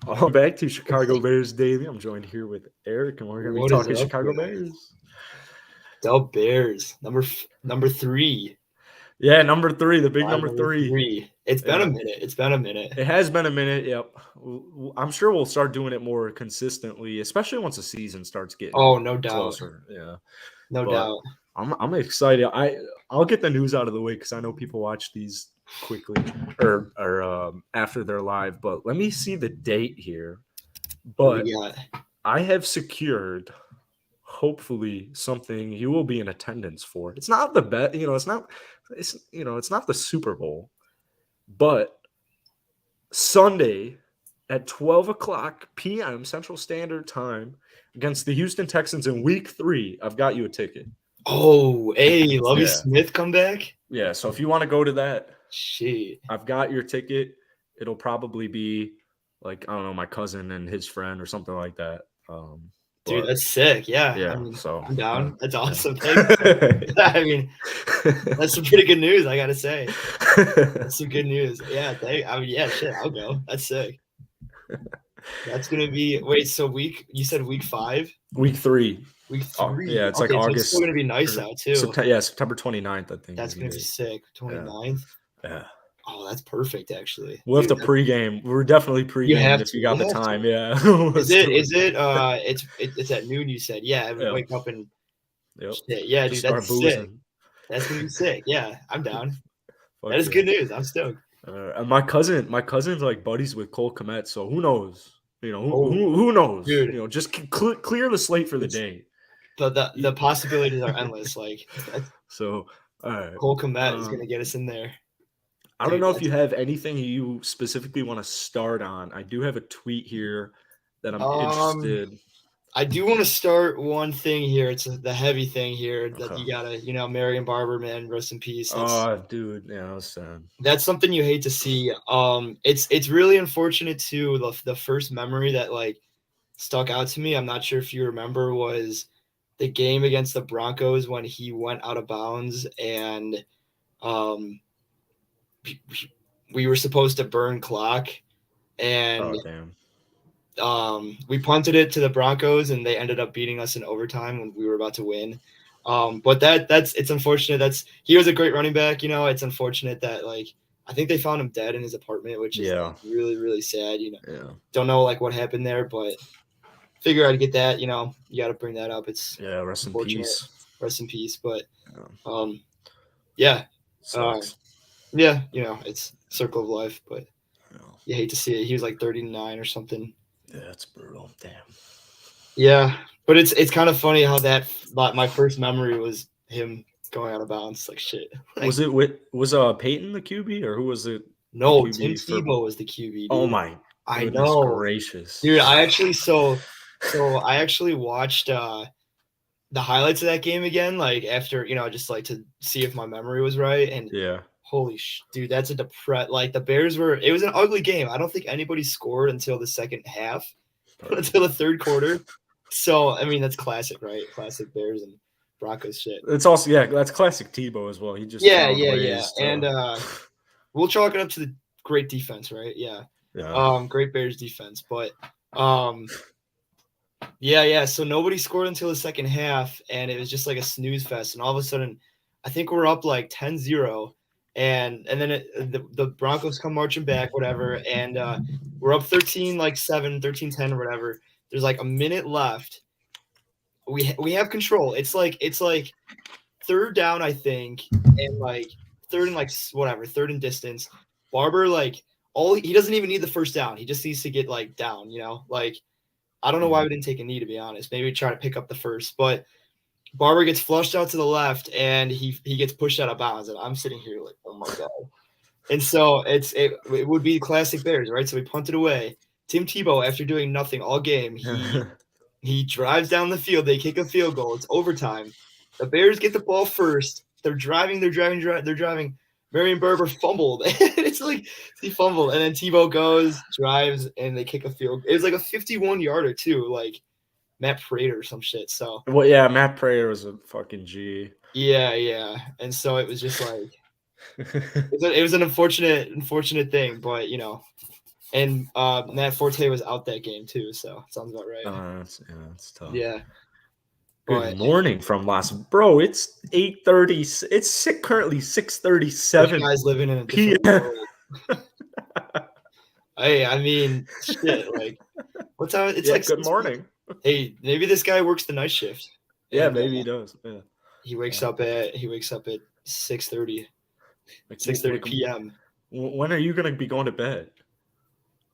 Back to Chicago Bears Daily. I'm joined here with Eric, and we're going to be What is talking up, Chicago guys? Bears. Dell Bears, number 3. Yeah, number 3, the big Live number number 3. 3. It's been a Yeah, minute. It's been a minute. it has been a minute. Yep, I'm sure we'll start doing it more consistently, especially once the season starts getting Oh, no doubt. closer. Yeah, No but doubt. I'm excited. I'll get the news out of the way because I know people watch these quickly or after they're live. But let me see the date here. What we But got? I have secured hopefully something you will be in attendance for. It's not the bet, it's not the Super Bowl, but Sunday at 12 o'clock p.m. Central Standard Time against the Houston Texans in Week 3. I've got you a ticket. Oh, hey, Lovie Yeah. Smith come back? Yeah, so if you want to go to that, Shit. I've got your ticket. It'll probably be like, I don't know, my cousin and his friend or something like that. Dude, But that's sick. Yeah. yeah, I mean, so I'm down. That's yeah. awesome. Thanks. I mean, that's some pretty good news, I gotta say. That's some good news. Yeah, yeah, shit, I'll go. That's sick. That's gonna be so you said week 5? Week 3. Week Oh, 3. yeah, it's Okay, like so it's still August. gonna be nice out too. September 29th, I think. That's gonna be sick. 29th. Yeah. Oh, that's perfect, actually. We'll have to Dude, pregame. We're definitely have pregaming if to. you got You the have to. time. Yeah. Is it? It's at noon. You said, yeah. I would Yep. wake up and Yep. shit. Yeah, Just dude, start that's sick. boozing. That's gonna be sick. Yeah, I'm down. Fuck That is yeah. good news. I'm stoked. And my cousin's like buddies with Cole Kmet, so who knows? You know, Oh, who knows? dude. You know, just clear the slate for the day. The possibilities are endless. Like So, all right. Cole Kmet is gonna get us in there. I don't know if you have anything you specifically want to start on. I do have a tweet here that I'm interested. I do want to start one thing here. It's the heavy thing here that Okay. you gotta, Marion Barber, man, rest in peace. Dude, yeah, that's sad. That's something you hate to see. It's really unfortunate too. The first memory that like stuck out to me, I'm not sure if you remember, was the game against the Broncos when he went out of bounds and we were supposed to burn clock and we punted it to the Broncos and they ended up beating us in overtime when we were about to win. But it's unfortunate. He was a great running back. It's unfortunate that like I think they found him dead in his apartment, which is like, really, really sad. Don't know like what happened there, but figure I'd get that. You got to bring that up. It's rest in peace. Rest in peace. But yeah, yeah, it's circle of life. But you hate to see it. He was like 39 or something. Yeah, that's brutal. Damn. Yeah, but it's kind of funny how my first memory was him going out of bounds. Like shit. Like, was Peyton the QB or who was it? No, Tim Tebow was the QB. Dude. Oh my! I know. Gracious, dude. I actually I actually watched the highlights of that game again, like after just like to see if my memory was right. And yeah. Holy dude, that's like the Bears it was an ugly game. I don't think anybody scored until the second half, until the third quarter. So, I mean, that's classic, right? Classic Bears and Broncos shit. It's also, that's classic Tebow as well. He just yeah. And we'll chalk it up to the great defense, right? Yeah. Great Bears defense. But yeah. So nobody scored until the second half, and it was just like a snooze fest. And all of a sudden, I think we're up like 10-0. And then the Broncos come marching back, whatever, and we're up 13-7, 13-10 or whatever. There's like a minute left. We have control. It's like third down, I think, and like third and distance. Barber he doesn't even need the first down. He just needs to get like down. Like I don't know why we didn't take a knee, to be honest. Maybe try to pick up the first, but Barber gets flushed out to the left, and he gets pushed out of bounds, and I'm sitting here like, oh my god! And so it would be classic Bears, right? So we punted away. Tim Tebow, after doing nothing all game, he drives down the field. They kick a field goal. It's overtime. The Bears get the ball first. They're driving. Marion Barber fumbled. It's like he fumbled, and then Tebow goes, drives, and they kick a field. It was like a 51-yarder too, like Matt Prater or some shit. So Matt Prater was a fucking G. Yeah. And so it was just like it was an unfortunate thing, but And Matt Forte was out that game too, so sounds about right. That's tough. Yeah. Good But morning from Las Bro. It's 8:30. It's currently this 6:37 guy's living in a different p.m. world. Hey, I mean, shit. Like, what's how it's Yeah, like? good morning. Hey, maybe this guy works the night shift. Yeah, and, maybe he does. Yeah. He wakes up at 6:30, Like, 6:30 p.m. When are you gonna be going to bed?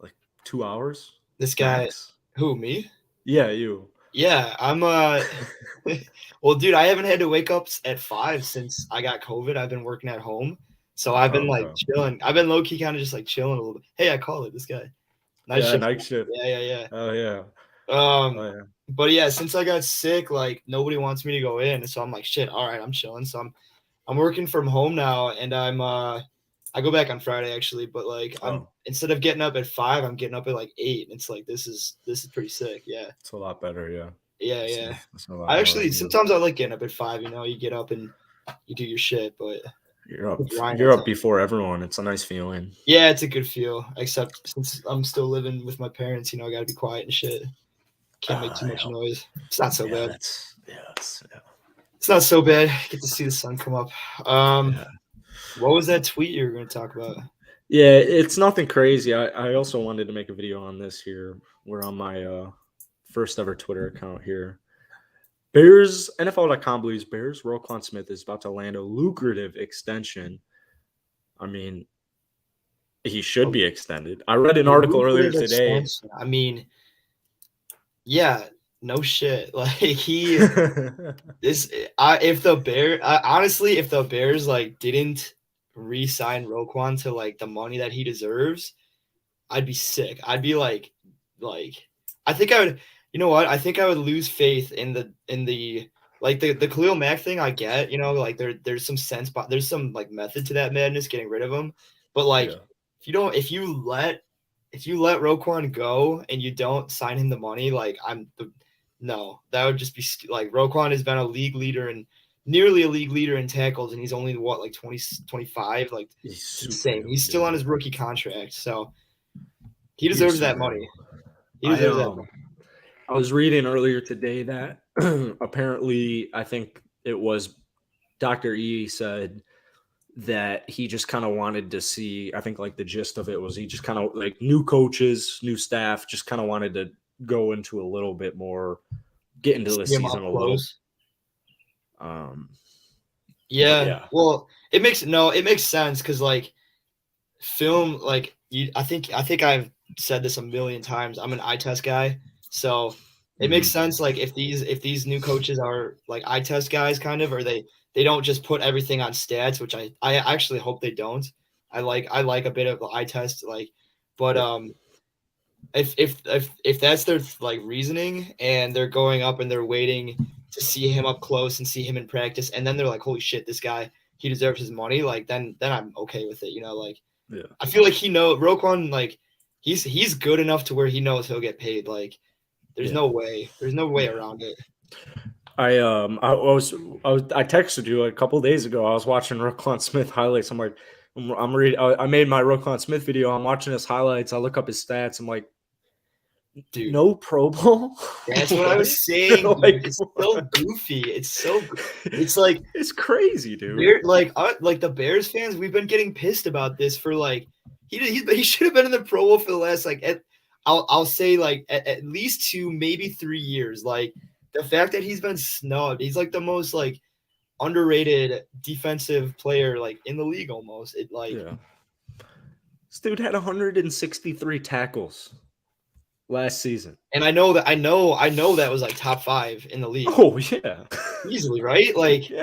Like 2 hours? This guy, Max? who, me? Yeah, you. Yeah, I'm well, dude, I haven't had to wake up at 5 since I got COVID. I've been working at home. So I've been like Okay. chilling. I've been low key kind of just like chilling a little bit. Hey, I call it this guy. Night Yeah, shift. night shift. Yeah. Oh yeah. Um, but yeah, since I got sick, like nobody wants me to go in. So I'm like, shit, all right, I'm chilling. So I'm working from home now, and I go back on Friday actually, but like I'm instead of getting up at 5, I'm getting up at like 8. And it's like this is pretty sick. Yeah. It's a lot better, yeah. Yeah. It's a lot I more actually ideal. sometimes I like getting up at 5, you get up and you do your shit, but you're up before everyone. It's a nice feeling. Yeah, it's a good feel, except since I'm still living with my parents, I gotta be quiet and shit. Can't make too much noise. It's not so bad. It's not so bad. Get to see the sun come up. What was that tweet you were going to talk about? Yeah, it's nothing crazy. I also wanted to make a video on this here. We're on my first ever Twitter account here. Bears, NFL.com believes Bears Roquan Smith is about to land a lucrative extension. I mean, he should be extended. I read an article earlier today. I mean, yeah, no shit. Like if the Bears like didn't re-sign Roquan to like the money that he deserves, I'd be sick. I'd be like I think I would. You know what? I think I would lose faith in the like the Khalil Mack thing. I get, like there's some sense, but there's some like method to that madness, getting rid of him. But like, if you let Roquan go and you don't sign him the money, like no, that would just be like Roquan has been a league leader and nearly a league leader in tackles, and he's only what, like 20, 25, like he's insane. He's still on his rookie contract, so he deserves that money. He deserves that money. I was reading earlier today that apparently, I think it was Dr. E said that he just kind of wanted to see, I think like the gist of it was he just kind of like new coaches, new staff, just kind of wanted to go into a little bit more, get into the season a little. Yeah. Well, it makes sense because like film, like I think I've said this a million times. I'm an eye test guy. So it makes sense, like if these new coaches are like eye test guys, kind of, or they don't just put everything on stats, which I actually hope they don't. I like a bit of the eye test, like, but if that's their like reasoning and they're going up and they're waiting to see him up close and see him in practice, and then they're like, holy shit, this guy, he deserves his money, like then I'm okay with it, like I feel like Roquan, like he's good enough to where he knows he'll get paid, like. There's no way around it. I texted you a couple days ago. I was watching Roquan Smith highlights. I'm like, I'm reading. I made my Roquan Smith video. I'm watching his highlights. I look up his stats. I'm like, dude, no Pro Bowl. That's what I was saying. Like, it's so goofy. It's like it's crazy, dude. Like the Bears fans, we've been getting pissed about this for like he should have been in the Pro Bowl for the last like I'll say like at least 2, maybe 3 years. Like the fact that he's been snubbed, he's like the most like underrated defensive player like in the league almost. This dude had 163 tackles last season, and I know that was like top 5 in the league. Oh yeah, easily, right? Like yeah.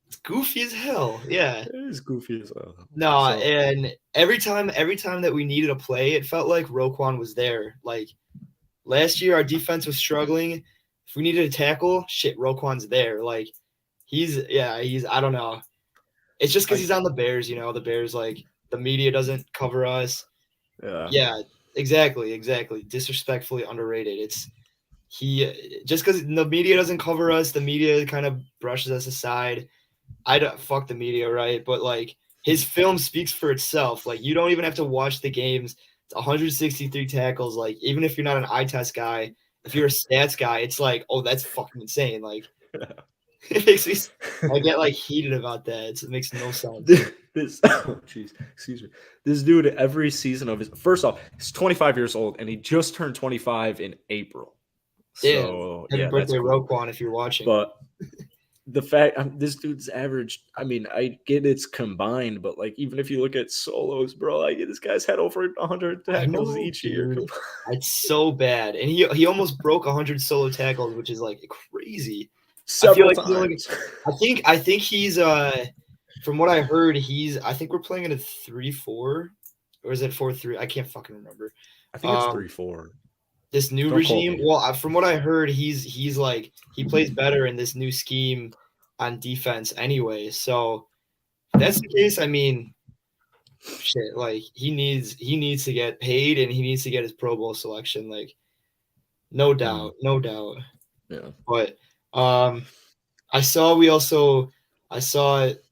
It's goofy as hell. Yeah. It is goofy as hell. No, and every time that we needed a play, it felt like Roquan was there. Like last year, our defense was struggling. If we needed a tackle, shit, Roquan's there. Like he's I don't know. It's just because he's on the Bears, the Bears, like the media doesn't cover us. Yeah, exactly. Disrespectfully underrated. It's just because the media doesn't cover us, the media kind of brushes us aside. I don't fuck the media, right? But like his film speaks for itself. Like you don't even have to watch the games 163 tackles. Like, even if you're not an eye test guy, if you're a stats guy, it's like, oh, that's fucking insane. Like, it makes me, I get like heated about that. It makes no sense. This, oh, jeez, excuse me. This dude, every season of his, first off, he's 25 years old and he just turned 25 in April. So, Happy yeah, birthday, that's cool. Roquan, if you're watching. But the fact this dude's average, I mean, I get it's combined, but like even if you look at solos, bro, like this guy's had over 100 tackles each year. Dude. It's so bad, and he almost broke 100 solo tackles, which is like crazy. Several times. I think he's from what I heard, I think we're playing in a 3-4, or is it 4-3? I can't fucking remember. I think it's 3-4. This new regime. Well, from what I heard, he's like he plays better in this new scheme on defense anyway. So if that's the case, I mean, shit, like he needs to get paid and he needs to get his Pro Bowl selection. Like, no doubt. Yeah. But I saw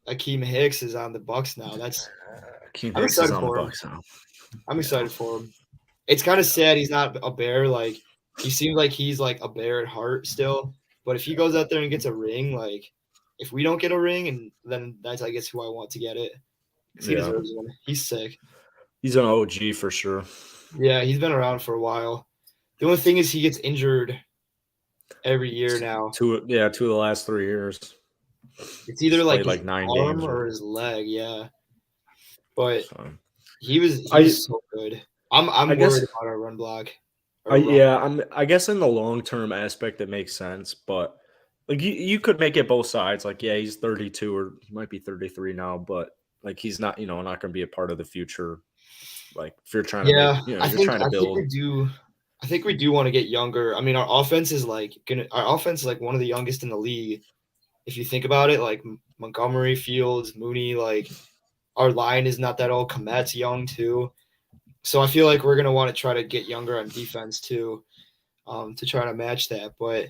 Akeem Hicks is on the Bucks now. Akeem Hicks is on the Bucks now. I'm excited for him. It's kind of sad he's not a Bear. Like, he seems like he's like a Bear at heart still. But if he goes out there and gets a ring, like, if we don't get a ring, and then that's, I guess, who I want to get it. Because he deserves one. He's sick. He's an OG for sure. Yeah, he's been around for a while. The only thing is he gets injured every year now. Two of the last 3 years. It's either like 9 arm games or his leg, yeah. But he was so good. I'm worried about our run block. I guess in the long-term aspect it makes sense, but like you could make it both sides. Like, yeah, he's 32 or he might be 33 now, but like he's not, not going to be a part of the future. Like, if you're trying to make, you're trying to build. I think we do want to get younger. I mean, our offense is like one of the youngest in the league. If you think about it, like Montgomery, Fields, Mooney, like our line is not that old. Komet's young too. So I feel like we're going to want to try to get younger on defense too, to try to match that. But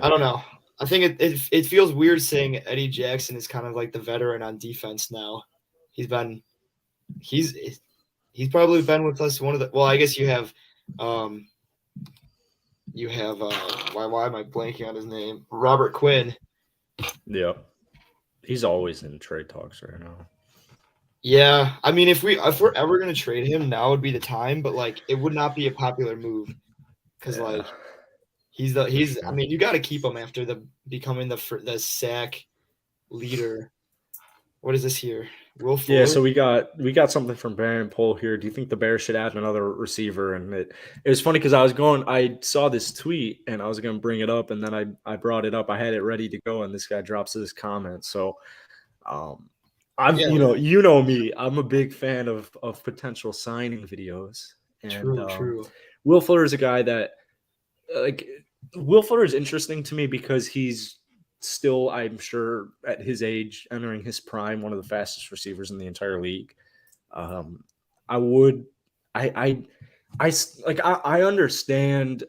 I don't know. I think it feels weird saying Eddie Jackson is kind of like the veteran on defense now. He's probably been with us I guess you have why am I blanking on his name? Robert Quinn. Yeah. He's always in trade talks right now. Yeah, I mean, if we're ever gonna trade him, now would be the time. But like, it would not be a popular move because like he's. I mean, you got to keep him after becoming the sack leader. What is this here? Will Fuller? Yeah, so we got something from Baron Pohl here. Do you think the Bears should add another receiver? And it was funny because I saw this tweet and I was going to bring it up, and then I brought it up. I had it ready to go, and this guy drops this comment. So, you know me. I'm a big fan of potential signing videos. And, true. Will Fuller is a guy that Will Fuller is interesting to me because he's still, I'm sure, at his age, entering his prime, one of the fastest receivers in the entire league. I understand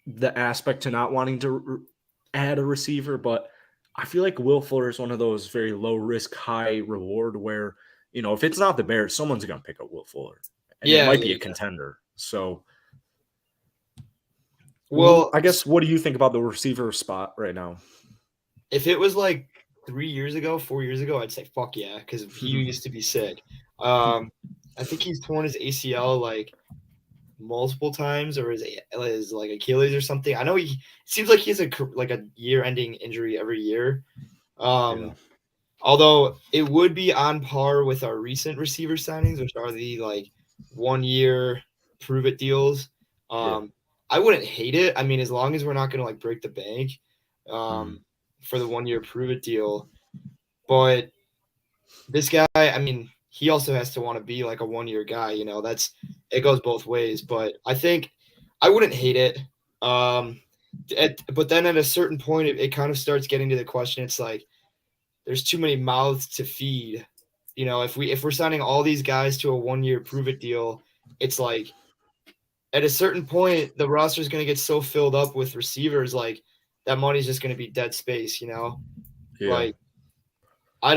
the aspect to not wanting to add a receiver, but I feel like Will Fuller is one of those very low risk, high reward where, if it's not the Bears, someone's going to pick up Will Fuller. And it might be a contender. So, well, I guess, what do you think about the receiver spot right now? If it was like 4 years ago, I'd say fuck yeah, because he used to be sick. I think he's torn his ACL like multiple times, or his like Achilles or something. I know it seems like he has a year-ending injury every year. Although it would be on par with our recent receiver signings, which are the like 1 year prove it deals. I wouldn't hate it. I mean, as long as we're not going to like break the bank. For the 1 year prove it deal. But this guy, I mean, he also has to want to be like a 1 year guy, it goes both ways. But I think I wouldn't hate it. But then at a certain point, it kind of starts getting to the question. It's like, there's too many mouths to feed. If we're signing all these guys to a 1 year prove it deal, it's like at a certain point, the roster is going to get so filled up with receivers, like, that money's just going to be dead space, Yeah. Like, I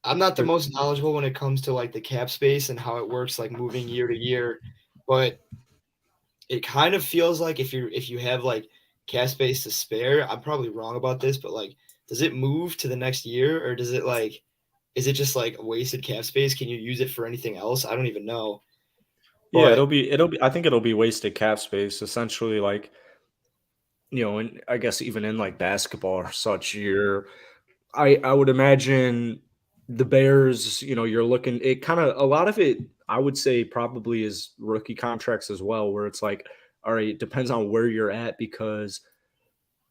I'm not the most knowledgeable when it comes to like the cap space and how it works, like moving year to year, but it kind of feels like if you have like cap space to spare, I'm probably wrong about this, but like, does it move to the next year or does it like, is it just like wasted cap space? Can you use it for anything else? I don't even know. Yeah, But it'll be I think it'll be wasted cap space essentially like, and I guess even in like basketball or such, I would imagine the Bears, you're looking it kind of a lot of it I would say probably is rookie contracts as well where it's like all right, it depends on where you're at because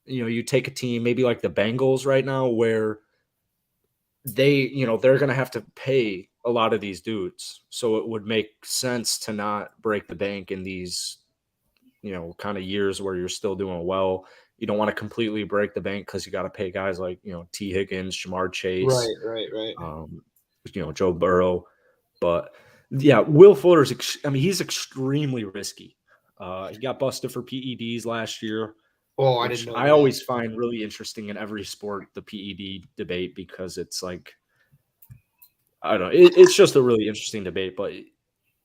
you take a team maybe like the Bengals right now where they're going to have to pay a lot of these dudes. So it would make sense to not break the bank in these, kind of years where you're still doing well. You don't want to completely break the bank because you got to pay guys like, T. Higgins, Jamar Chase, right. um, Joe Burrow. But yeah, Will Fuller's, he's extremely risky. He got busted for PEDs last year, Oh, I didn't which know I that. always find really interesting in every sport, the PED debate, because it's like, I don't know. It's just a really interesting debate. But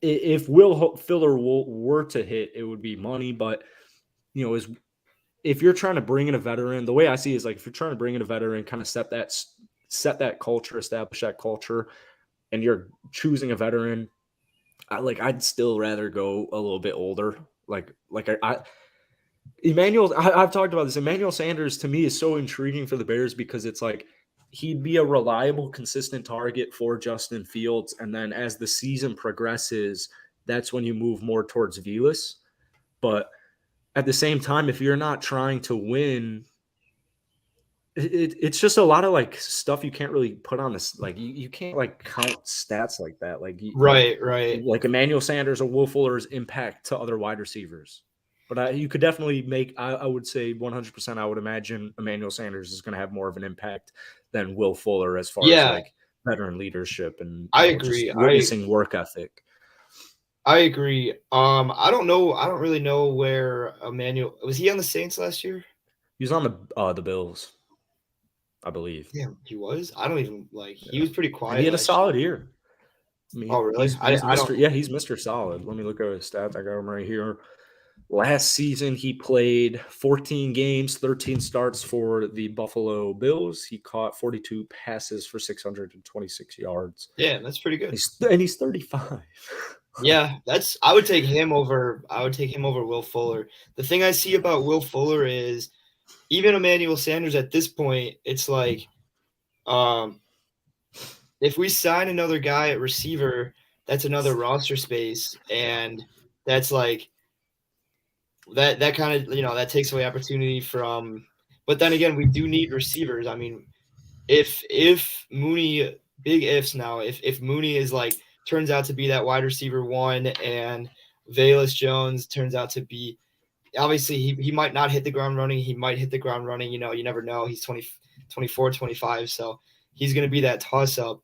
if Will Fuller were to hit, it would be money. But, is if you're trying to bring in a veteran, the way I see it is like if you're trying to bring in a veteran, kind of set that culture, establish that culture, and you're choosing a veteran, I'd still rather go a little bit older. I've talked about this. Emmanuel Sanders to me is so intriguing for the Bears because it's like he'd be a reliable, consistent target for Justin Fields, and then as the season progresses, that's when you move more towards Velas. But at the same time, if you're not trying to win, it's just a lot of like stuff you can't really put on this. Like you can't like count stats like that. Right. Like Emmanuel Sanders or Will Fuller's impact to other wide receivers. But you could definitely I would say 100%. I would imagine Emmanuel Sanders is going to have more of an impact than Will Fuller as far as Yeah, like veteran leadership and I just agree. witnessing work ethic. I agree. I don't know. I don't really know where Emmanuel was. He on the Saints last year? He's on the Bills, I believe. Yeah, he was. I don't even like. He Yeah. was pretty And he quiet had a last year. solid year. I Oh, mean, really? he's I Mr. don't. Yeah, he's Mr. Solid. Let me look at his stats. I got him right here. Last season, he played 14 games, 13 starts for the Buffalo Bills. He caught 42 passes for 626 yards. Yeah, that's pretty good. He's 35. Yeah, that's. I would take him over. I would take him over Will Fuller. The thing I see about Will Fuller is even Emmanuel Sanders at this point. It's like, um, if we sign another guy at receiver, that's another roster space, and that's like that kind of that takes away opportunity from. But then again, we do need receivers. I mean, if Mooney, big ifs now, if Mooney is like turns out to be that wide receiver one and Velus Jones turns out to be obviously he might not hit the ground running, he might hit the ground running, you never know. He's 20, 24, 25, so he's going to be that toss up.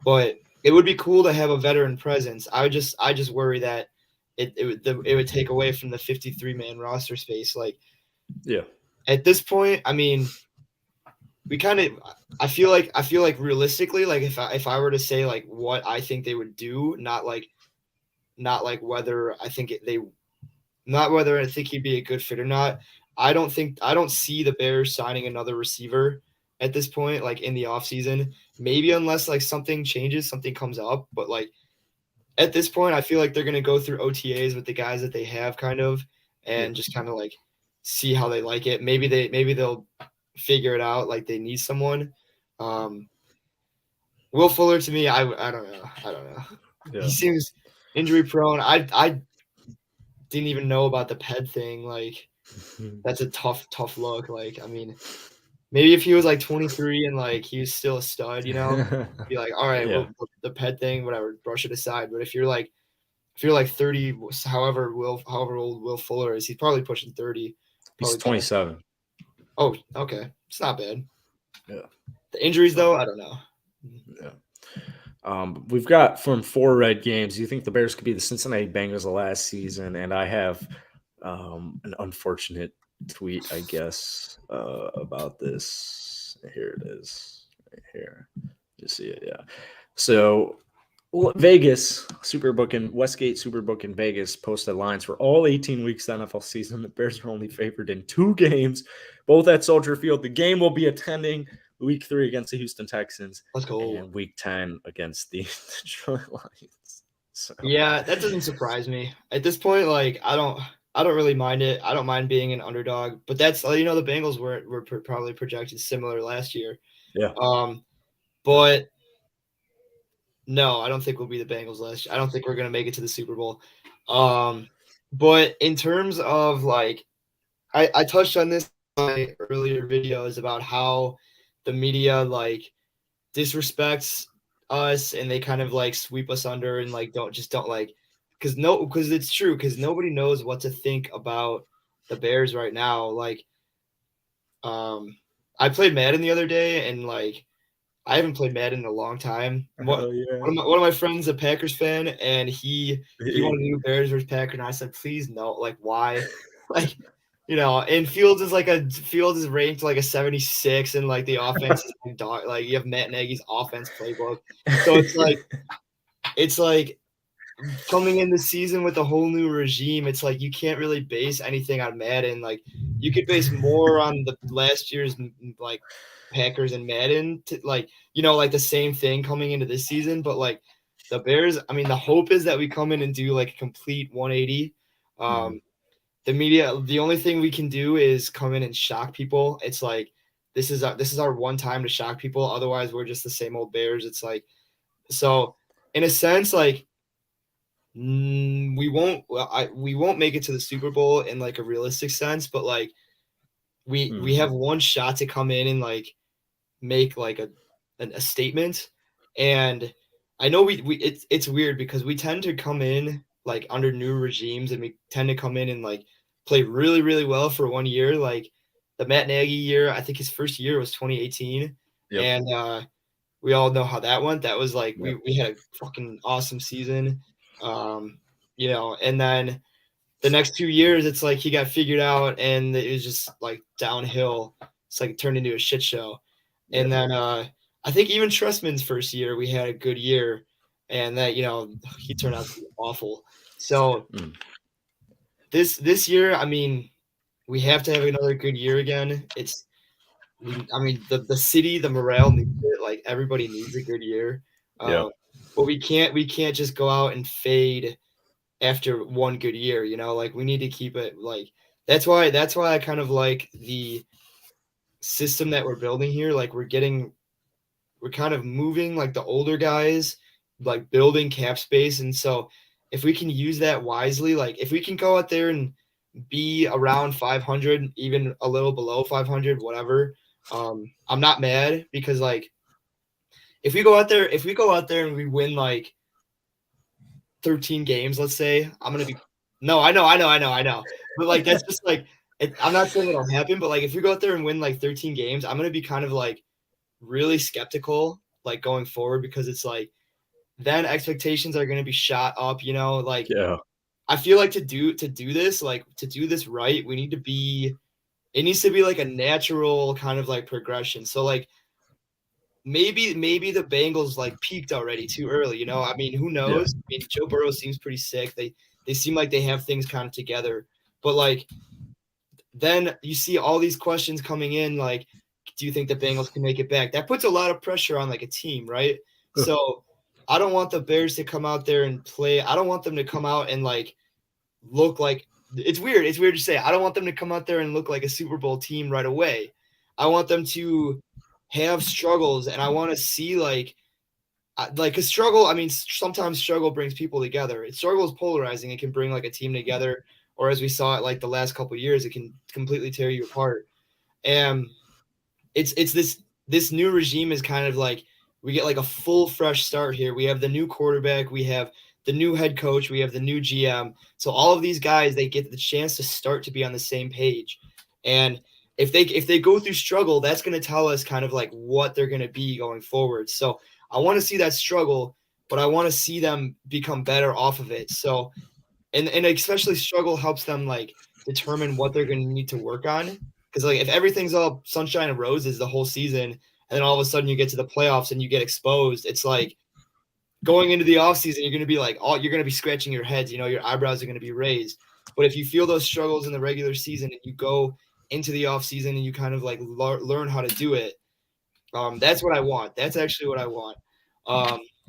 But it would be cool to have a veteran presence. I just worry that it would take away from the 53-man roster space. Like Yeah. at this point, I mean, we kind of I feel like realistically, like if I were to say like what I think they would do, not like whether I think they not whether I think he'd be a good fit or not. I don't see the Bears signing another receiver at this point, like in the offseason. Maybe unless like something changes, something comes up. But like at this point, I feel like they're gonna go through OTAs with the guys that they have kind of Yeah. and just kind of like see how they like it. Maybe they'll figure it out like they need someone. Um Will Fuller to me, I don't know. I don't know. Yeah. He seems injury prone. I didn't even know about the ped thing. Like that's a tough look. Like, I mean, maybe if he was like 23 and like he was still a stud, be like, all right, Yeah. well, the ped thing, whatever, brush it aside. But if you're like 30, however old Will Fuller is, he's probably pushing 30, He's probably past. 27. Oh, okay, it's not bad. Yeah. The injuries So, though, I don't know. yeah. We've got from 4 red games. You think the Bears could be the Cincinnati Bengals of last season? And I have an unfortunate tweet, I guess, about this. Here it is, right here. You see it, yeah. So Vegas Superbook and Westgate Superbook in Vegas posted lines for all 18 weeks of the NFL season. The Bears are only favored in 2 games, both at Soldier Field. The game will be attending week 3 against the Houston Texans Let's go. and week 10 against the Detroit Lions. So Yeah, that doesn't surprise me. At this point, like I don't really mind it. I don't mind being an underdog, but that's the Bengals were probably projected similar last year. yeah. But no, I don't think we'll be the Bengals last year. I don't think we're gonna make it to the Super Bowl. But in terms of like, I touched on this in my earlier videos about how the media like disrespects us and they kind of like sweep us under and like don't like because it's true because nobody knows what to think about the Bears right now. Like, I played Madden the other day and like I haven't played Madden in a long time. Oh, yeah. One of my friends, a Packers fan, and he wanted to do Bears versus Packers, and I said, please no, like why? Like, and Fields is ranked like a 76, and like the offense is like you have Matt Nagy's offense playbook. So it's like coming in the season with a whole new regime, it's like you can't really base anything on Madden. Like you could base more on the last year's like Packers and Madden to like the same thing coming into this season. But like the Bears, I mean, the hope is that we come in and do like a complete 180. The media, the only thing we can do is come in and shock people. It's like this is our one time to shock people. Otherwise, we're just the same old Bears. It's like so in a sense, like we won't make it to the Super Bowl in like a realistic sense, but like we have one shot to come in and like make like a statement. And I know it's weird because we tend to come in like under new regimes and we tend to come in and like play really, really well for 1 year. Like the Matt Nagy year, I think his first year was 2018. Yep. And we all know how that went. That was like, yep. we had a fucking awesome season. And then the next 2 years, it's like he got figured out and it was just like downhill. It's like it turned into a shit show. Yep. And then I think even Trestman's first year, we had a good year, and that he turned out to be awful. So this year, I mean, we have to have another good year again. The city, the morale needs it. Like everybody needs a good year. But we can't just go out and fade after one good year. Like we need to keep it like that's why I kind of like the system that we're building here. Like we're kind of moving like the older guys, like building cap space. And so if we can use that wisely, like if we can go out there and be around 500, even a little below 500, whatever, I'm not mad because like if we go out there and we win like 13 games, let's say, I'm going to be, no, I know. But like, that's just like, I'm not saying it'll happen, but like, if we go out there and win like 13 games, I'm going to be kind of like really skeptical, like going forward, because it's like, then expectations are going to be shot up, like, I feel like to do this, like to do this right, it needs to be like a natural kind of like progression. So like, maybe the Bengals like peaked already too early, I mean, who knows? I mean, Joe Burrow seems pretty sick. They seem like they have things kind of together, but like, then you see all these questions coming in, like, do you think the Bengals can make it back? That puts a lot of pressure on like a team, right? So I don't want the Bears to come out there and play. I don't want them to come out and like look like it's weird. It's weird to say. I don't want them to come out there and look like a Super Bowl team right away. I want them to have struggles, and I want to see like a struggle. I mean, sometimes struggle brings people together. Struggle is polarizing. It can bring like a team together, or as we saw it like the last couple of years, it can completely tear you apart. And it's this new regime is kind of like we get like a full fresh start here. We have the new quarterback, we have the new head coach, we have the new GM. So all of these guys, they get the chance to start to be on the same page. And if they go through struggle, that's going to tell us kind of like what they're going to be going forward. So I want to see that struggle, but I want to see them become better off of it. So, and especially struggle helps them like determine what they're going to need to work on. Because like if everything's all sunshine and roses the whole season, and then all of a sudden you get to the playoffs and you get exposed. It's like going into the offseason, you're going to be like, oh, you're going to be scratching your heads. You know, your eyebrows are going to be raised. But if you feel those struggles in the regular season and you go into the offseason and you kind of like learn how to do it, that's what I want. That's actually what I want.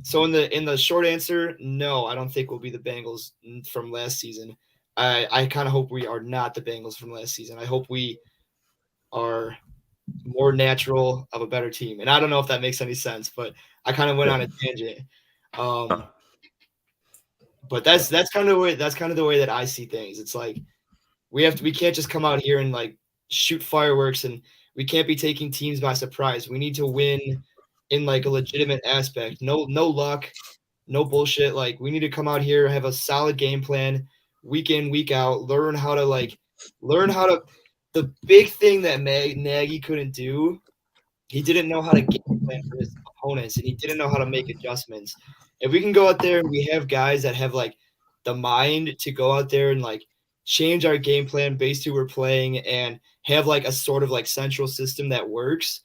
So in the short answer, no, I don't think we'll be the Bengals from last season. I kind of hope we are not the Bengals from last season. I hope we are more natural of a better team. And I don't know if that makes any sense, but I kind of went on a tangent. But that's kind of the way that I see things. It's like we can't just come out here and like shoot fireworks, and we can't be taking teams by surprise. We need to win in like a legitimate aspect. No luck, no bullshit. Like we need to come out here, have a solid game plan, week in, week out, learn how to. The big thing that Nagy couldn't do, he didn't know how to game plan for his opponents, and he didn't know how to make adjustments. If we can go out there and we have guys that have like the mind to go out there and like change our game plan based who we're playing and have like a sort of like central system that works,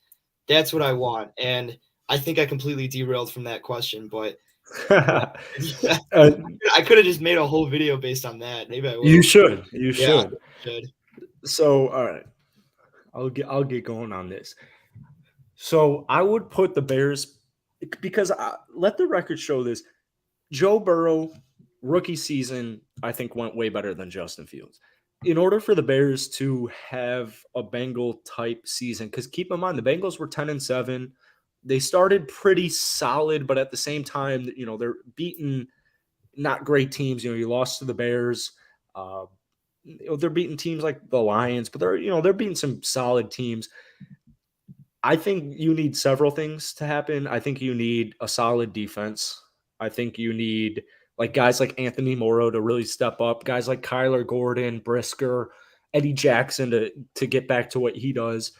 that's what I want. And I think I completely derailed from that question, but I could have just made a whole video based on that. Maybe I will. You should. So, all right, I'll get going on this. So I would put the Bears, because let the record show this. Joe Burrow, rookie season, I think went way better than Justin Fields. In order for the Bears to have a Bengal type season, because keep in mind the Bengals were 10-7. They started pretty solid, but at the same time, you know, they're beating not great teams. You know, you lost to the Bears. They're beating teams like the Lions, but they're beating some solid teams. I think you need several things to happen. I think you need a solid defense. I think you need like guys like Anthony Morrow to really step up, guys like Kyler Gordon, Brisker, Eddie Jackson to get back to what he does.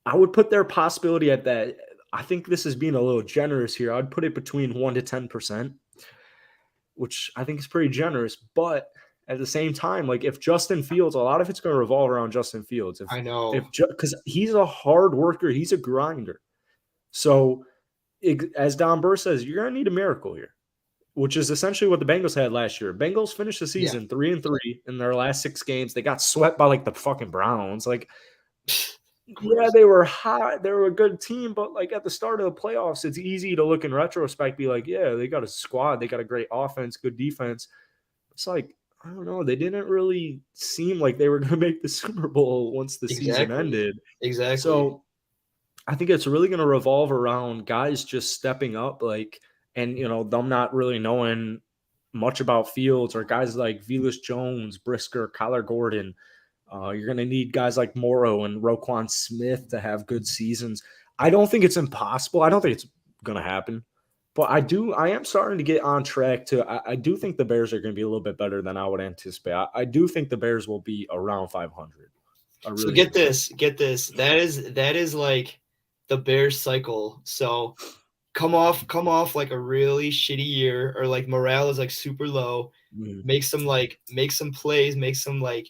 I would put their possibility at that. I think this is being a little generous here. I'd put it between 1 to 10%, which I think is pretty generous. But at the same time, like if Justin Fields, a lot of it's going to revolve around Justin Fields. I know. Because he's a hard worker. He's a grinder. So as Don Burr says, you're going to need a miracle here, which is essentially what the Bengals had last year. Bengals finished the season 3-3 in their last 6 games. They got swept by like the fucking Browns. Like, yeah, they were hot. They were a good team, but like at the start of the playoffs, it's easy to look in retrospect, be like, yeah, they got a squad. They got a great offense, good defense. It's like, I don't know. They didn't really seem like they were going to make the Super Bowl once the season ended. Exactly. So I think it's really going to revolve around guys just stepping up, like, and, you know, them not really knowing much about Fields, or guys like Velus Jones, Brisker, Kyler Gordon. You're going to need guys like Morrow and Roquan Smith to have good seasons. I don't think it's impossible. I don't think it's going to happen. But I am starting to get on track I do think the Bears are going to be a little bit better than I would anticipate. I do think the Bears will be around 500. So get this. That is like the Bears cycle. So come off like a really shitty year, or like morale is like super low. Mm-hmm. Make some plays, make some like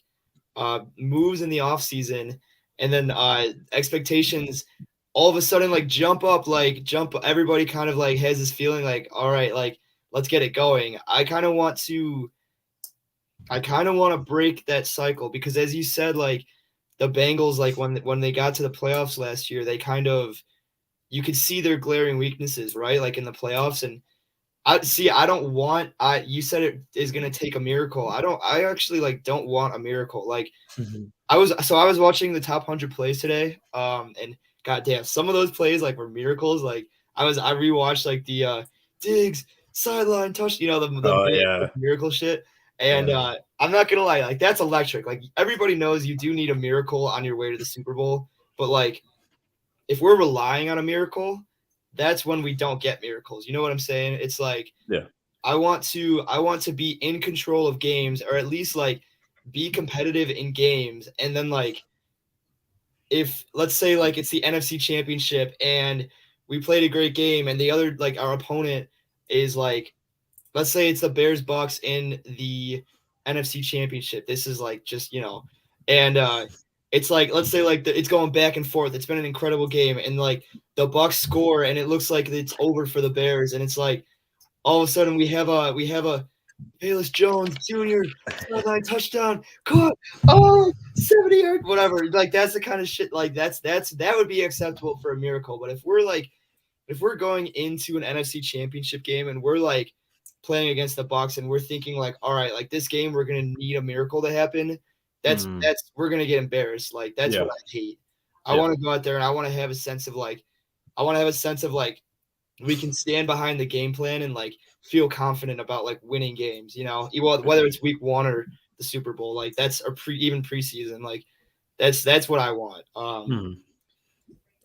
moves in the offseason, and then expectations all of a sudden like jump up. Everybody kind of like has this feeling like, all right, like let's get it going. I kind of want to break that cycle, because as you said, like the Bengals, like when they got to the playoffs last year, they kind of, you could see their glaring weaknesses, right? Like in the playoffs. And you said it is going to take a miracle. I actually like don't want a miracle. Like I was watching the top 100 plays today. And goddamn, some of those plays like were miracles. Like I rewatched like the Diggs sideline touch, the miracle shit. And I'm not gonna lie, like that's electric. Like everybody knows you do need a miracle on your way to the Super Bowl, but like if we're relying on a miracle, that's when we don't get miracles. You know what I'm saying? It's like, I want to be in control of games, or at least like be competitive in games. And then like, if let's say like it's the NFC Championship and we played a great game, and the other, like our opponent is like, let's say it's the Bears Bucks in the NFC Championship. This is like just, and it's like, let's say like it's going back and forth. It's been an incredible game, and like the Bucks score, and it looks like it's over for the Bears, and it's like all of a sudden we have a Bayless Jones Jr. sideline touchdown, caught, 70-yard, whatever. Like that's the kind of shit. Like that would be acceptable for a miracle. But if we're going into an NFC Championship game and we're like playing against the Bucks and we're thinking like, all right, like this game we're gonna need a miracle to happen. That's we're gonna get embarrassed. Like that's what I hate. I want to go out there and I want to have a sense of like, we can stand behind the game plan and like feel confident about like winning games. You know, whether it's week 1 or the Super Bowl, like that's even preseason. Like that's what I want.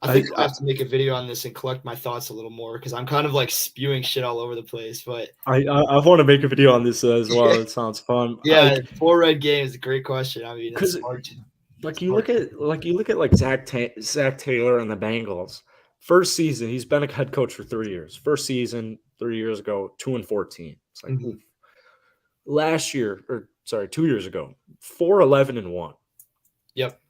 I think I have to make a video on this and collect my thoughts a little more because I'm kind of like spewing shit all over the place. But I want to make a video on this as well. It sounds fun. Yeah, 4 red games. Great question. I mean, because like you look at like Zach Taylor and the Bengals. First season, he's been a head coach for 3 years. First season, 3 years ago, 2-14. It's like last year, 2 years ago, 4-11-1. Yep.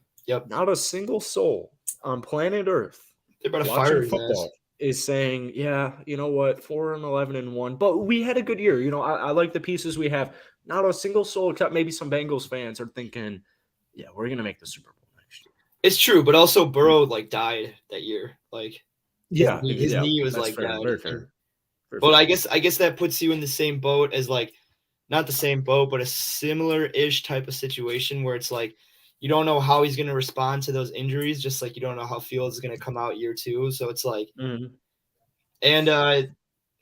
Not a single soul on planet Earth they're about to fire football is saying, yeah, you know what, 4-11-1. But we had a good year. You know, I like the pieces we have. Not a single soul, except maybe some Bengals fans, are thinking, yeah, we're gonna make the Super Bowl next year. It's true, but also Burrow like died that year. Like, his yeah, knee was like fair, down. Very fair. But I guess that puts you in the same boat as like, not the same boat, but a similar-ish type of situation where it's like you don't know how he's going to respond to those injuries, just like you don't know how Fields is going to come out year 2. So it's like, and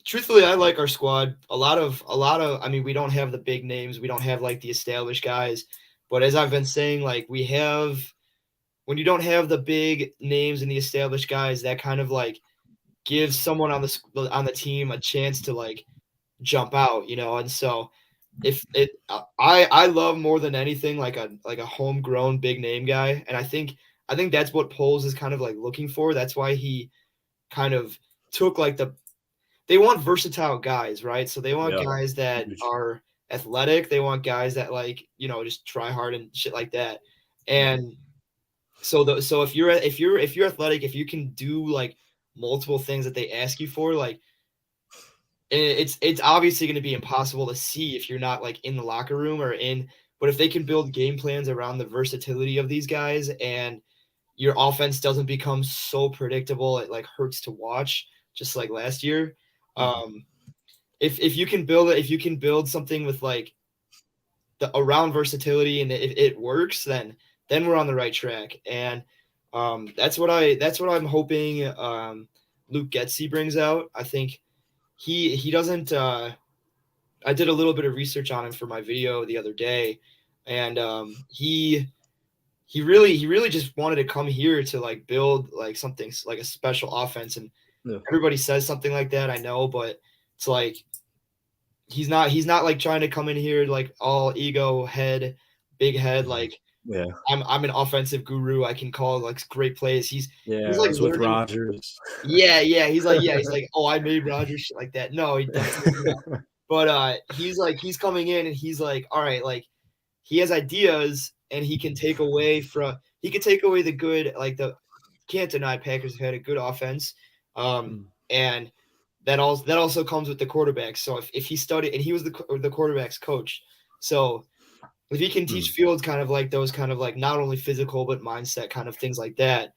truthfully, I like our squad. A lot of. I mean, we don't have the big names, we don't have like the established guys, but as I've been saying, like we have. When you don't have the big names and the established guys, that kind of like gives someone on the team a chance to like jump out, you know. And so I love more than anything like a homegrown big name guy, and I think that's what Poles is kind of like looking for. That's why he kind of took like they want versatile guys, right? So they want guys that are athletic. They want guys that like, you know, just try hard and shit like that. And so if you're athletic, if you can do like multiple things that they ask you for, like it's obviously going to be impossible to see if you're not like in the locker room but if they can build game plans around the versatility of these guys and your offense doesn't become so predictable, it like hurts to watch, just like last year. If you can build something with like around versatility and if it works, then we're on the right track. And that's what I'm hoping Luke Getsy brings out. I think he doesn't I did a little bit of research on him for my video the other day, and he really just wanted to come here to like build like something like a special offense. And everybody says something like that, I know, but it's like he's not like trying to come in here like all ego big head, like I'm an offensive guru, I can call like great plays. He's like with Rodgers. He's like, oh, I made Rodgers shit like that. No, he definitely not. But he's coming in and he's like, all right, like he has ideas and he can take away the good, like can't deny Packers have had a good offense. And that also comes with the quarterbacks. So if he studied, and he was the quarterback's coach, so if he can teach Fields kind of like those kind of like not only physical but mindset kind of things like that,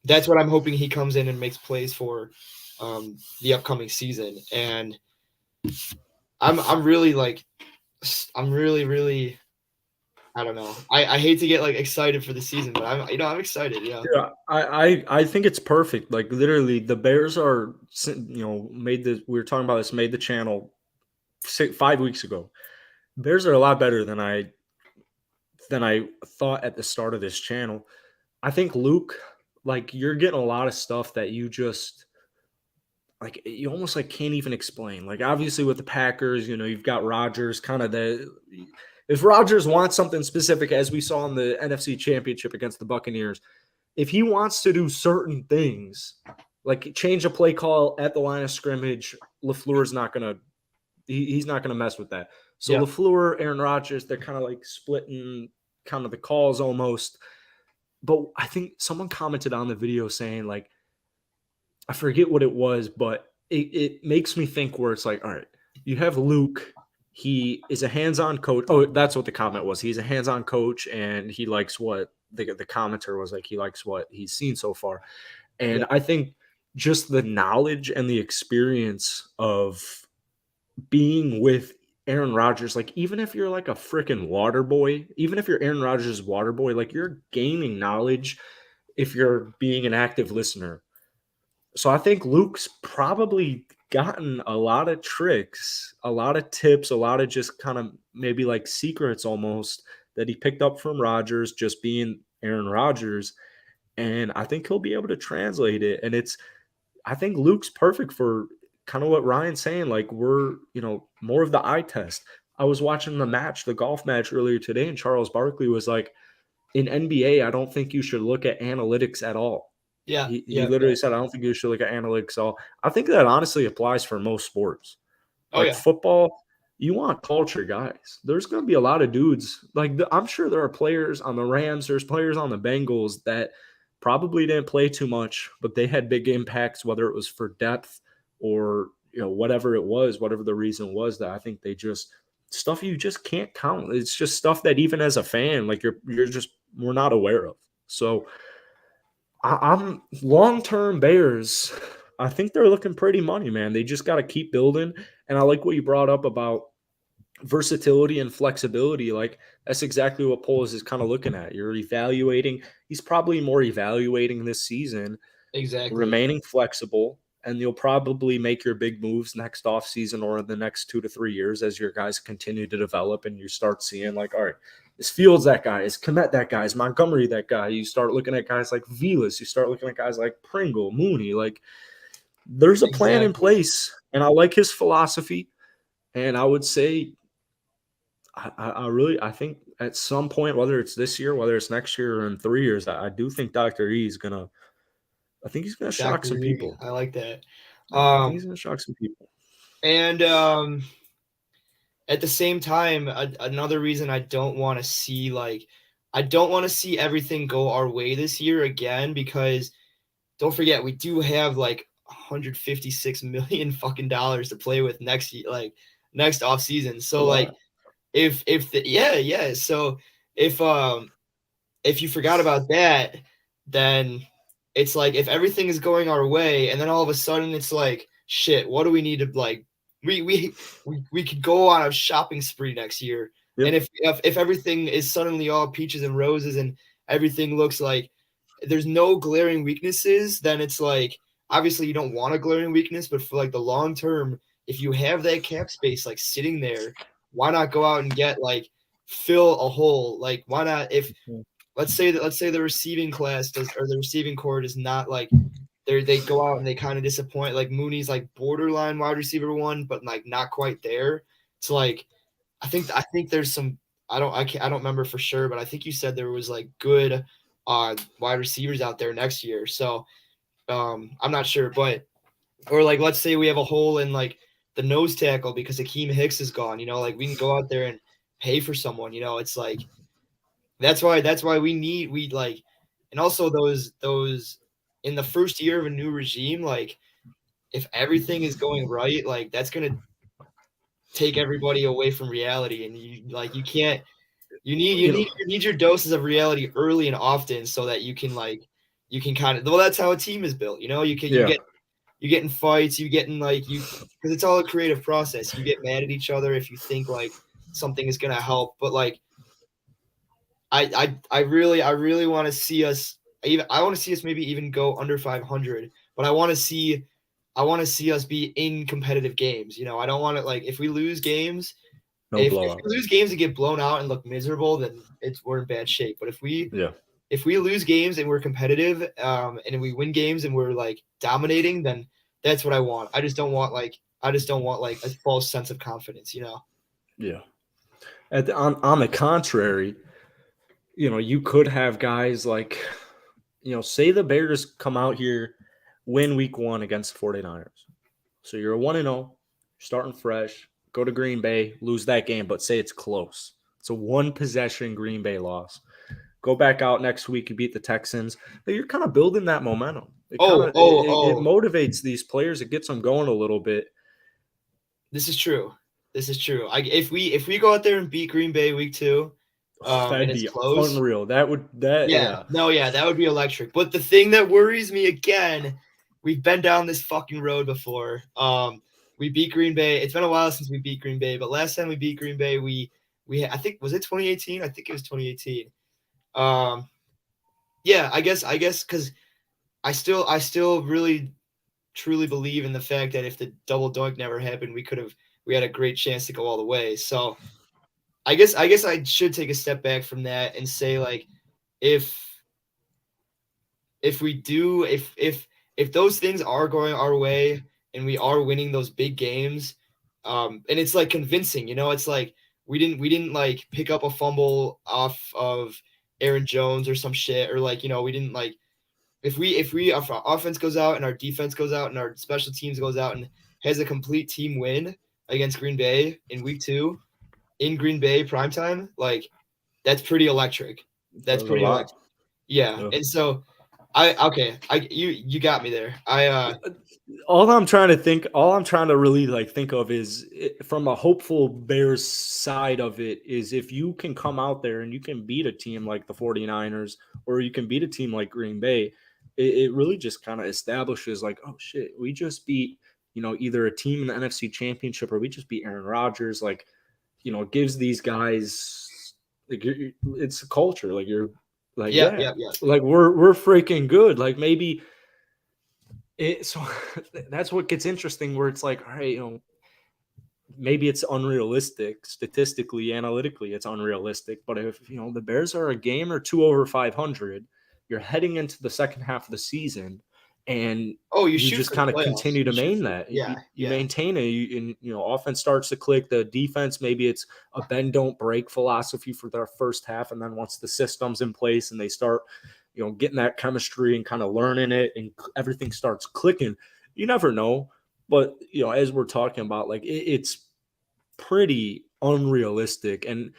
that's what I'm hoping he comes in and makes plays for the upcoming season. And I'm really I don't know. I hate to get like excited for the season, but I'm excited. Yeah. I think it's perfect. Like literally, the Bears are, we were talking about this, made the channel 5 weeks ago. Bears are a lot better than I thought at the start of this channel. I think Luke, like you're getting a lot of stuff that you just like, you almost like can't even explain. Like obviously with the Packers, you've got Rodgers, kind of if Rodgers wants something specific, as we saw in the NFC Championship against the Buccaneers, if he wants to do certain things, like change a play call at the line of scrimmage, LaFleur's not gonna he's not gonna mess with that. So LaFleur, Aaron Rodgers, they're kind of like splitting kind of the calls almost. But I think someone commented on the video saying, like, I forget what it was, but it makes me think where it's like, all right, you have Luke. He is a hands-on coach. Oh, that's what the comment was. He's a hands-on coach, and he likes what the commenter was like. He likes what he's seen so far. And Yeah. I think just the knowledge and the experience of being with Aaron Rodgers, like even if you're like a freaking water boy, even if you're Aaron Rodgers' water boy, like you're gaining knowledge if you're being an active listener. So I think Luke's probably gotten a lot of tricks, a lot of tips, a lot of just kind of maybe like secrets almost that he picked up from Rodgers, just being Aaron Rodgers. And I think he'll be able to translate it. And I think Luke's perfect for kind of what Ryan's saying. Like we're, more of the eye test. I was watching the golf match earlier today, and Charles Barkley was like, in NBA, I don't think you should look at analytics at all. Yeah. He literally said, I don't think you should look at analytics at all. I think that honestly applies for most sports. Oh Like yeah. football, you want culture guys. There's going to be a lot of dudes. Like I'm sure there are players on the Rams, there's players on the Bengals that probably didn't play too much, but they had big impacts, whether it was for depth or whatever it was, whatever the reason was, that I think they just stuff you just can't count. It's just stuff that even as a fan, like we're not aware of. So I'm long-term Bears. I think they're looking pretty money, man. They just got to keep building. And I like what you brought up about versatility and flexibility. Like that's exactly what Poles is kind of looking at. You're evaluating. He's probably more evaluating this season, Exactly. remaining flexible, and you'll probably make your big moves next offseason or in the next 2 to 3 years as your guys continue to develop and you start seeing like, all right, is Fields that guy? Is Kmet that guy? Is Montgomery that guy? You start looking at guys like Velas. You start looking at guys like Pringle, Mooney. Like there's a plan in place, and I like his philosophy. And I would say I think at some point, whether it's this year, whether it's next year or in 3 years, I do think Dr. E is going to – I think he's going to shock some people. I like that. I think he's going to shock some people. And at the same time, another reason I don't want to see everything go our way this year again, because don't forget we do have like $156 million fucking dollars to play with next year, like next off season. So like so if you forgot about that, then it's like if everything is going our way and then all of a sudden it's like shit, what do we need to like we could go on a shopping spree next year. Yep. And if everything is suddenly all peaches and roses and everything looks like there's no glaring weaknesses, then it's like obviously you don't want a glaring weakness, but for like the long term, if you have that cap space like sitting there, why not go out and get like fill a hole? Like why not if let's say the receiving class does or the receiving core is not like they go out and they kind of disappoint. Like Mooney's like borderline wide receiver one, but like not quite there. It's like I think there's some I don't remember for sure, but I think you said there was like good wide receivers out there next year. So I'm not sure, but or like let's say we have a hole in like the nose tackle because Akeem Hicks is gone. Like we can go out there and pay for someone. It's like that's why we like, and also those in the first year of a new regime, like if everything is going right, like that's gonna take everybody away from reality, and you need your doses of reality early and often so that you can kind of that's how a team is built. You get in fights, you get in because it's all a creative process. You get mad at each other if you think like something is gonna help, but like I really want to see us. I want to see us maybe even go under 500, but I want to see us be in competitive games. I don't want to if we lose games, if we lose games and get blown out and look miserable, then we're in bad shape. But if we lose games and we're competitive, and we win games and we're like dominating, then that's what I want. I just don't want a false sense of confidence. Yeah. On the contrary, you could have guys like, say the Bears come out here, win week 1 against the 49ers. So you're 1-0, starting fresh, go to Green Bay, lose that game, but say it's close. It's a one possession Green Bay loss. Go back out next week, you beat the Texans. You're kind of building that momentum. It motivates these players. It gets them going a little bit. This is true. If we go out there and beat Green Bay week 2, that'd be close, unreal. That would be electric. But the thing that worries me again, we've been down this fucking road before. We beat Green Bay. It's been a while since we beat Green Bay, but last time we beat Green Bay, we I think, was it 2018? I think it was 2018. Yeah, I guess because I still really truly believe in the fact that if the double doink never happened, we had a great chance to go all the way. So I guess I should take a step back from that and say, like, if those things are going our way and we are winning those big games, and it's like convincing, it's like we didn't like pick up a fumble off of Aaron Jones or some shit, or like, we didn't like, if our offense goes out and our defense goes out and our special teams goes out and has a complete team win against Green Bay in week 2 in Green Bay primetime, like, that's pretty electric. That's pretty electric. Yeah. And so you got me there. All I'm trying to really like think of is, from a hopeful Bears side of it, is if you can come out there and you can beat a team like the 49ers, or you can beat a team like Green Bay, it really just kind of establishes, like, oh shit, we just beat, either a team in the NFC Championship, or we just beat Aaron Rodgers. Like, it gives these guys, like, it's a culture. Like, you're like, yeah. Like, we're freaking good. Like, maybe so that's what gets interesting, where it's like, all right, maybe it's unrealistic statistically, analytically, it's unrealistic. But if, the Bears are a game or two over 500, you're heading into the second half of the season, and you just kind of continue to maintain that. You maintain it, and offense starts to click. The defense, maybe it's a bend don't break philosophy for their first half, and then once the system's in place and they start, getting that chemistry and kind of learning it, and everything starts clicking, you never know. But as we're talking about, like, it's pretty unrealistic. And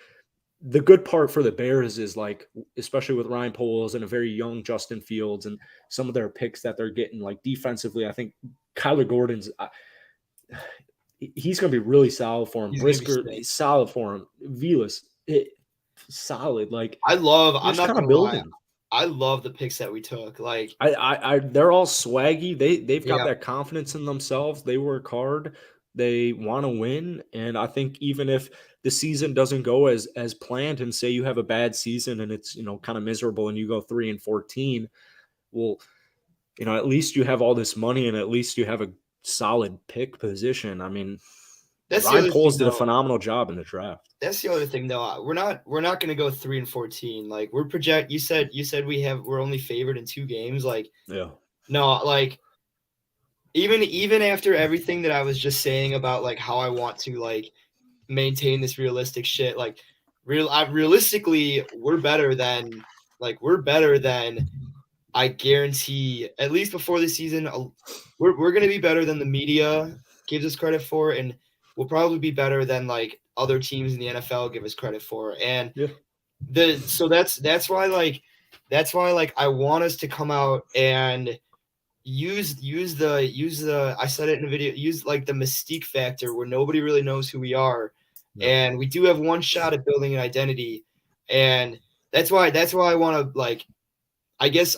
the good part for the Bears is, like, especially with Ryan Poles and a very young Justin Fields and some of their picks that they're getting, like, defensively, I think Kyler Gordon's he's going to be really solid for him. Brisker, solid for him. Vilas, solid. Like, I'm not kind of building. I love the picks that we took. Like, they're all swaggy. They've got that confidence in themselves. They work hard. They want to win. And I think even if the season doesn't go as planned, and say you have a bad season and it's, kind of miserable, and you go 3-14, well, at least you have all this money, and at least you have a solid pick position. I mean, Ryan Poles did a phenomenal job in the draft. That's the other thing, though. We're not going to go 3-14. Like, you said we're only favored in 2 games. Like, yeah, no, like, even after everything that I was just saying about, like, how I want to, like, maintain this realistic shit, like, realistically, we're better than I guarantee, at least before the season. We're going to be better than the media gives us credit for, and we'll probably be better than, like, other teams in the NFL give us credit for. And so that's why I want us to come out and use the I said it in a video, use, like, the mystique factor where nobody really knows who we are. And we do have one shot at building an identity. And that's why I want to, like, I guess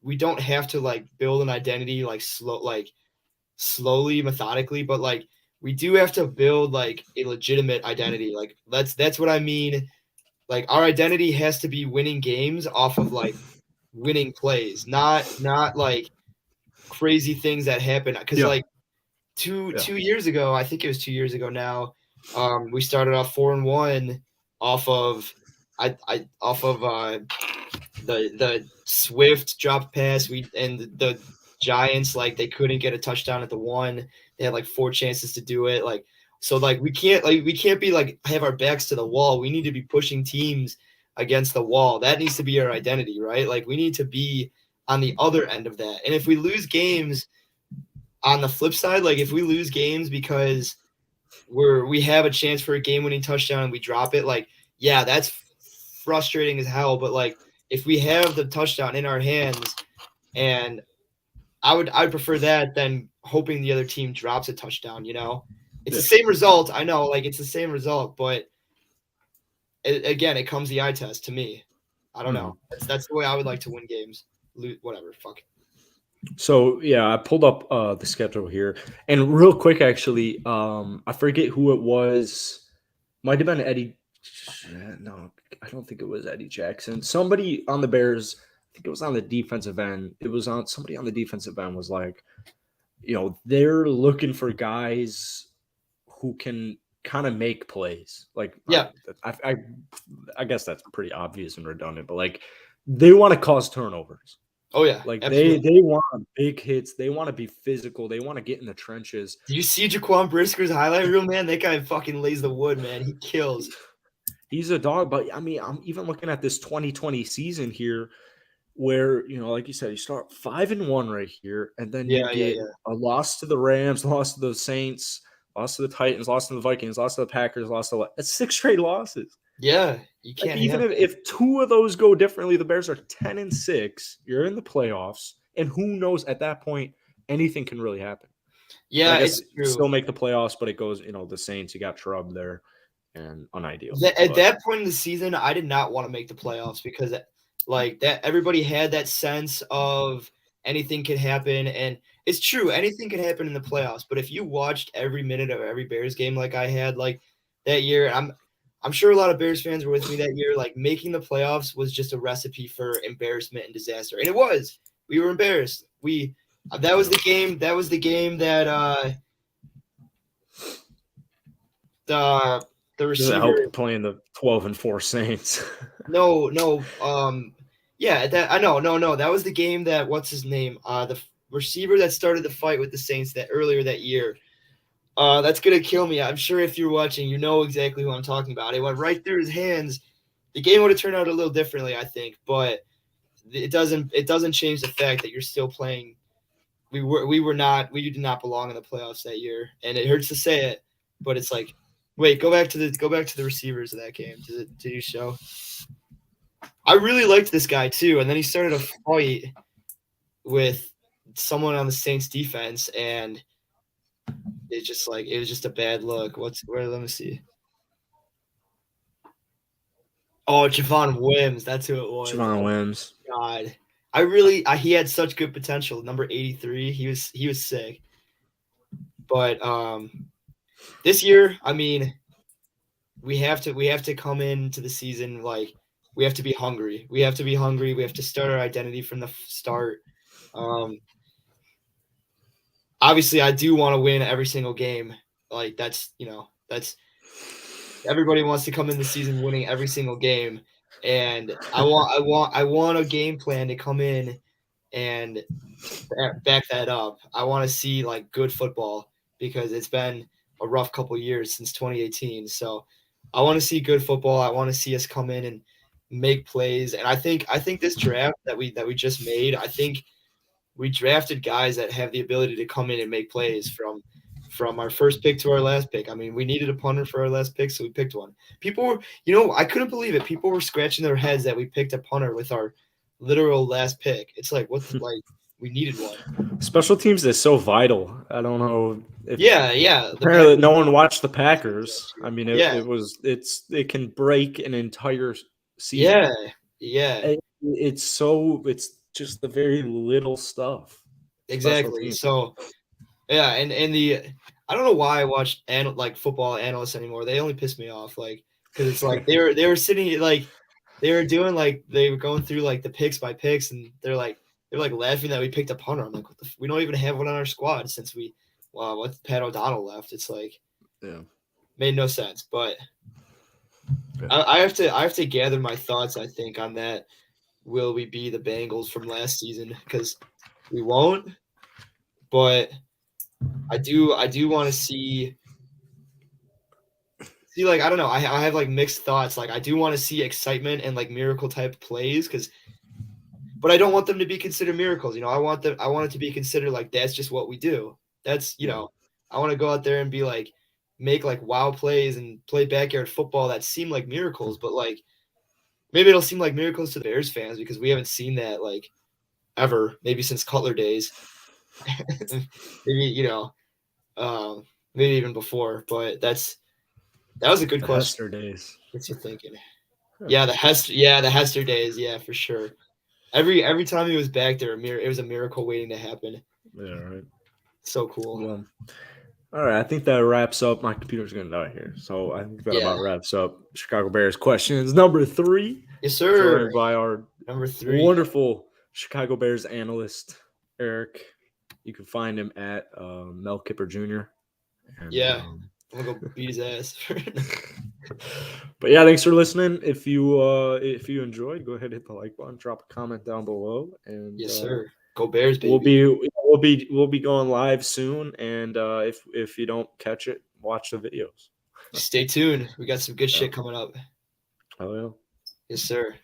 we don't have to, like, build an identity, like, slowly, methodically, but, like, we do have to build, like, a legitimate identity. Like, that's what I mean. Like, our identity has to be winning games off of, like, winning plays, not like crazy things that happen. Because like two years ago, I think it was 2 years ago now, we started off 4-1 off of the Swift drop pass. And the Giants, like, they couldn't get a touchdown at the 1. They had, like, 4 chances to do it. Like, so, like, we can't be, like, have our backs to the wall. We need to be pushing teams against the wall. That needs to be our identity, right? Like, we need to be on the other end of that. And if we lose games on the flip side, like, if we lose games because we have a chance for a game-winning touchdown and we drop it, like, yeah, that's frustrating as hell. But like, if we have the touchdown in our hands, and I'd prefer that than hoping the other team drops a touchdown. It's the same result. I know, like it's the same result, but again, it comes the eye test to me. I don't know. That's the way I would like to win games. Whatever, fuck. So yeah, I pulled up the schedule here, and real quick, actually, I forget who it was. Might have been Eddie. No, I don't think it was Eddie Jackson. Somebody on the Bears. I think it was on the defensive end. It was on somebody on the defensive end was like, they're looking for guys who can kind of make plays. Like, Yeah. I guess that's pretty obvious and redundant, but like they want to cause turnovers. Oh yeah, Like absolutely. they want big hits. They want to be physical. They want to get in the trenches. Do you see Jaquan Brisker's highlight reel, man? That guy fucking lays the wood, man. He kills. He's a dog, but I mean, I'm even looking at this 2020 season here, where like you said, you start 5-1 right here, and then you get a loss to the Rams, loss to the Saints, loss to the Titans, loss to the Vikings, loss to the Packers, loss to that's 6 straight losses. Yeah, you can't. Like, even if 2 of those go differently, the Bears are 10-6. You're in the playoffs, and who knows at that point anything can really happen. Yeah, I guess it's true. Still make the playoffs, but it goes. The Saints, you got Chubb there, and unideal. At that point in the season, I did not want to make the playoffs because, like that, everybody had that sense of anything could happen, and it's true, anything can happen in the playoffs. But if you watched every minute of every Bears game like I had, like that year, I'm sure a lot of Bears fans were with me that year. Like making the playoffs was just a recipe for embarrassment and disaster, and it was. We were embarrassed. That was the game. That was the game that the receiver helped playing the 12-4 Saints. No. Yeah, no. That was the game that what's his name? The receiver that started the fight with the Saints earlier that year. That's gonna kill me. I'm sure if you're watching, you know exactly who I'm talking about. It went right through his hands. The game would have turned out a little differently, I think, but it doesn't change the fact that you're still playing. We did not belong in the playoffs that year, and it hurts to say it, but it's like, wait, go back to the receivers of that game. Did you show? I really liked this guy too, and then he started a fight with someone on the Saints defense, and it was just a bad look. Let me see. Oh, Javon Wims, that's who it was. Javon Wims. God, he had such good potential. Number 83, he was sick. But this year, I mean, we have to come into the season like we have to be hungry. We have to start our identity from the start. Obviously, I do want to win every single game. Like that's everybody wants to come in the season winning every single game, and I want a game plan to come in and back that up. I want to see like good football because it's been a rough couple years since 2018. So I want to see good football. I want to see us come in and make plays. And I think this draft that we just made, I think we drafted guys that have the ability to come in and make plays from our first pick to our last pick. I mean, we needed a punter for our last pick, so we picked one. People were, I couldn't believe it. People were scratching their heads that we picked a punter with our literal last pick. It's like, we needed one. Special teams is so vital. I don't know. Apparently, no one watched the Packers. I mean, it can break an entire season. Yeah. It's just the very little stuff. Exactly. So, yeah, and I don't know why I watch football analysts anymore. They only piss me off, like because it's like they were sitting like they were doing like they were going through like the picks by picks, and they're laughing that we picked a punter. I'm like, we don't even have one on our squad since Pat O'Donnell left. It's like, made no sense. But I have to gather my thoughts. I think on that. Will we be the Bengals from last season? Because we won't. But I do want to see like I don't know. I have like mixed thoughts. Like I do want to see excitement and like miracle type plays but I don't want them to be considered miracles. I want it to be considered like that's just what we do. That's I want to go out there and be like make like wow plays and play backyard football that seem like miracles, but like maybe it'll seem like miracles to the Bears fans because we haven't seen that like ever, maybe since Cutler days. Maybe, maybe even before, but that was a good The question. Hester days. What you thinking? Huh. Yeah, the Hester days, yeah, for sure. Every time he was back there, it was a miracle waiting to happen. Yeah, right. So cool. Well, all right. I think that wraps up. My computer's gonna die here, so I think that Yeah. about wraps up Chicago Bears questions number 3. Yes, sir. Joined by our Number 3. wonderful Chicago Bears analyst Eric. You can find him at Mel Kiper Jr. And, Yeah. I'm gonna go beat his ass. But yeah, thanks for listening. If you enjoyed, go ahead and hit the like button, drop a comment down below, and Yes, sir. Go Bears, baby. we'll be going live soon. And if you don't catch it, watch the videos. Stay tuned. We got some good shit coming up. Oh yeah. Yes, sir.